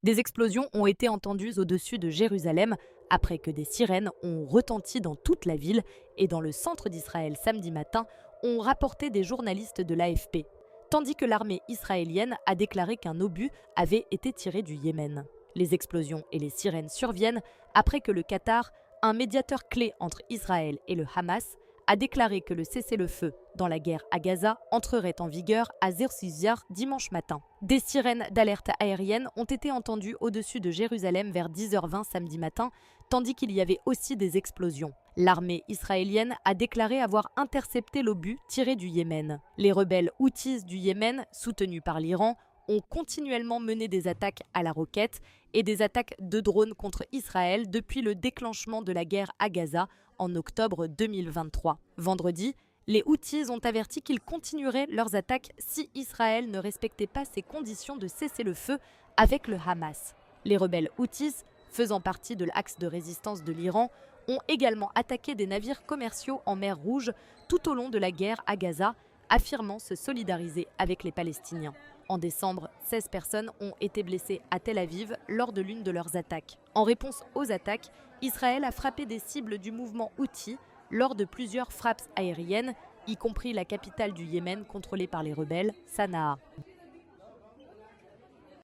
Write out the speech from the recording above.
Des explosions ont été entendues au-dessus de Jérusalem après que des sirènes ont retenti dans toute la ville et dans le centre d'Israël samedi matin, ont rapporté des journalistes de l'AFP, tandis que l'armée israélienne a déclaré qu'un obus avait été tiré du Yémen. Les explosions et les sirènes surviennent après que le Qatar, un médiateur clé entre Israël et le Hamas, a déclaré que le cessez-le-feu dans la guerre à Gaza entrerait en vigueur à 06h dimanche matin. Des sirènes d'alerte aérienne ont été entendues au-dessus de Jérusalem vers 10h20 samedi matin, tandis qu'il y avait aussi des explosions. L'armée israélienne a déclaré avoir intercepté l'obus tiré du Yémen. Les rebelles Houthis du Yémen, soutenus par l'Iran, ont continuellement mené des attaques à la roquette et des attaques de drones contre Israël depuis le déclenchement de la guerre à Gaza en octobre 2023. Vendredi, les Houthis ont averti qu'ils continueraient leurs attaques si Israël ne respectait pas ses conditions de cessez-le-feu avec le Hamas. Les rebelles Houthis, faisant partie de l'axe de résistance de l'Iran, ont également attaqué des navires commerciaux en mer Rouge tout au long de la guerre à Gaza, affirmant se solidariser avec les Palestiniens. En décembre, 16 personnes ont été blessées à Tel Aviv lors de l'une de leurs attaques. En réponse aux attaques, Israël a frappé des cibles du mouvement Houthi lors de plusieurs frappes aériennes, y compris la capitale du Yémen contrôlée par les rebelles, Sanaa.